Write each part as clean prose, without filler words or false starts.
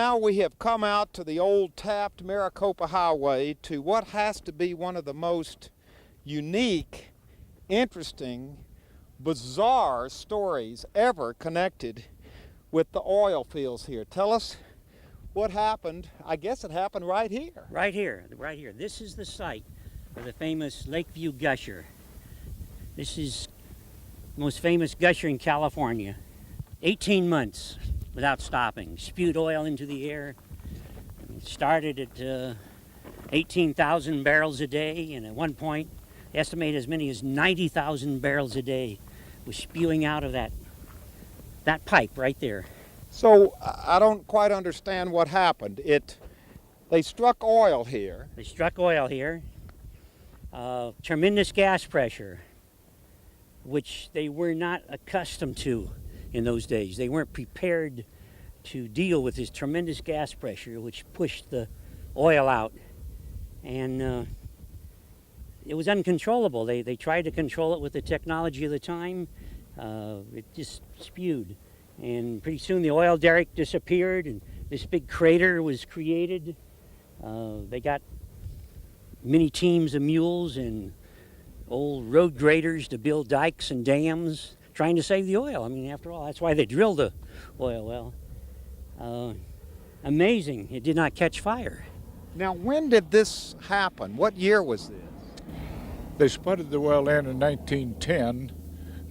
Now we have come out to the old tapped Maricopa Highway to what has to be one of the most unique, interesting, bizarre stories ever connected with the oil fields here. Tell us what happened. I guess it happened right here. Right here, right here. This is the site of the famous Lakeview Gusher. This is the most famous gusher in California. 18 months without stopping. Spewed oil into the air. It started at 18,000 barrels a day, and at one point, estimated as many as 90,000 barrels a day was spewing out of that pipe right there. So I don't quite understand what happened. They struck oil here. They struck oil here. Tremendous gas pressure, which they were not accustomed to in those days. They weren't prepared to deal with this tremendous gas pressure, which pushed the oil out. And it was uncontrollable. They tried to control it with the technology of the time. It just spewed. And pretty soon the oil derrick disappeared and this big crater was created. They got many teams of mules and old road graders to build dikes and dams, trying to save the oil. I mean, after all, that's why they drilled the oil well. Amazing, it did not catch fire. Now, when did this happen? What year was this? They spudded the well in 1910.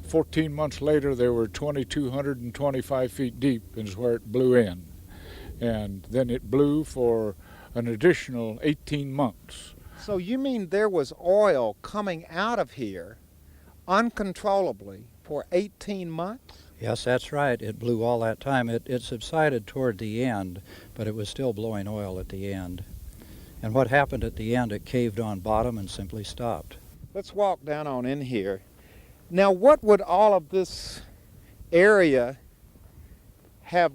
14 months later, they were 2,225 feet deep, is where it blew in. And then it blew for an additional 18 months. So you mean there was oil coming out of here uncontrollably for 18 months? Yes, that's right. It blew all that time. It subsided toward the end, but it was still blowing oil at the end. And what happened at the end, it caved on bottom and simply stopped. Let's walk down on in here. Now, what would all of this area have?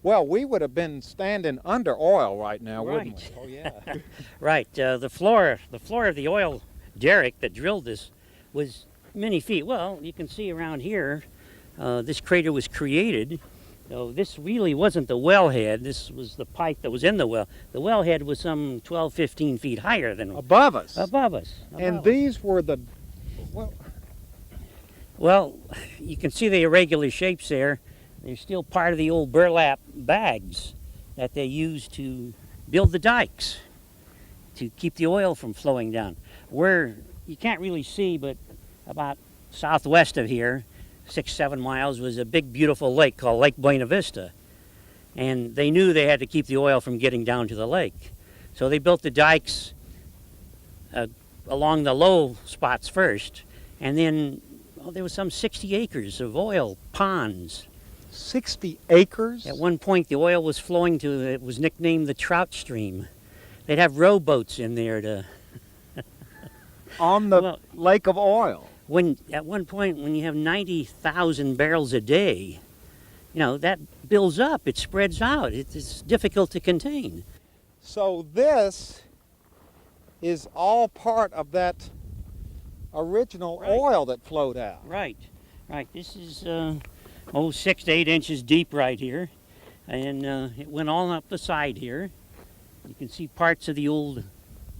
Well, we would have been standing under oil right now, wouldn't we? Oh, yeah. Right. The floor of the oil derrick that drilled this was many feet. Well, you can see around here, this crater was created. So this really wasn't the wellhead. This was the pipe that was in the well. The wellhead was some 12, 15 feet higher than above us. Above us. And these were the well, you can see the irregular shapes there. They're still part of the old burlap bags that they used to build the dikes to keep the oil from flowing down. Where you can't really see, but about southwest of here, 6-7 miles, was a big, beautiful lake called Lake Buena Vista. And they knew they had to keep the oil from getting down to the lake. So they built the dikes along the low spots first, and then there was some 60 acres of oil ponds. 60 acres? At one point, the oil was flowing to, it was nicknamed the Trout Stream. They'd have rowboats in there to... on the lake of oil. At one point, when you have 90,000 barrels a day, you know, that builds up, it spreads out. It's difficult to contain. So this is all part of that original oil that flowed out. Right. This is 6 to 8 inches deep right here, and it went all up the side here. You can see parts of the old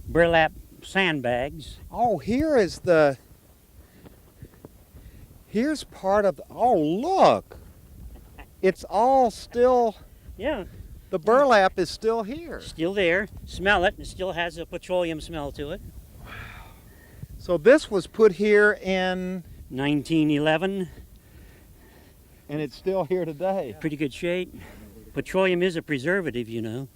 burlap sandbags. Oh, here's part of oh, look. It's all still, yeah. The burlap is still here. Still there. Smell it. It still has a petroleum smell to it. So this was put here in 1911. And it's still here today. Pretty good shape. Petroleum is a preservative, you know.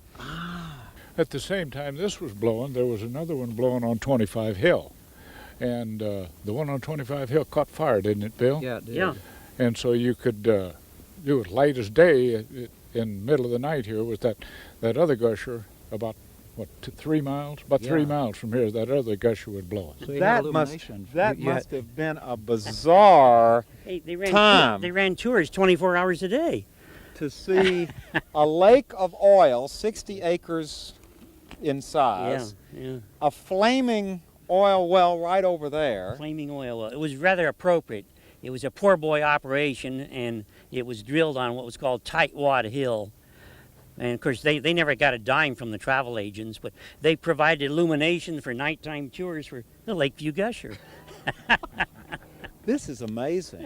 At the same time this was blowing, there was another one blowing on 25 Hill. And the one on 25 Hill caught fire, didn't it, Bill? Yeah, it did. Yeah. And so you could do it light as day in the middle of the night here with that other gusher about, 3 miles? About 3 miles from here, that other gusher would blow it. So that must have been a bizarre time. They ran tours 24 hours a day. To see a lake of oil, 60 acres in size, a flaming oil well right over there. Flaming oil well. It was rather appropriate. It was a poor boy operation, and it was drilled on what was called Tightwad Hill. And of course, they never got a dime from the travel agents, but they provided illumination for nighttime tours for the Lakeview Gusher. This is amazing.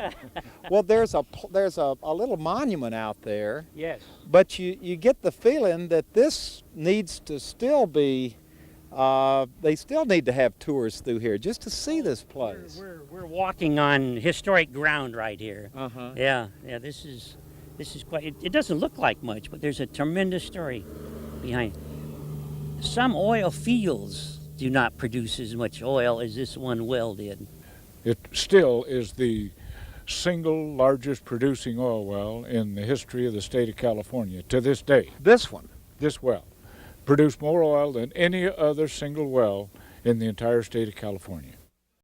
Well, there's a little monument out there, Yes. but you get the feeling that this needs to still be. They still need to have tours through here just to see this place. We're walking on historic ground right here. Uh-huh. Yeah. This is quite. It doesn't look like much, but there's a tremendous story behind it. Some oil fields do not produce as much oil as this one well did. It still is the single largest producing oil well in the history of the state of California to this day. This one. This well produced more oil than any other single well in the entire state of California.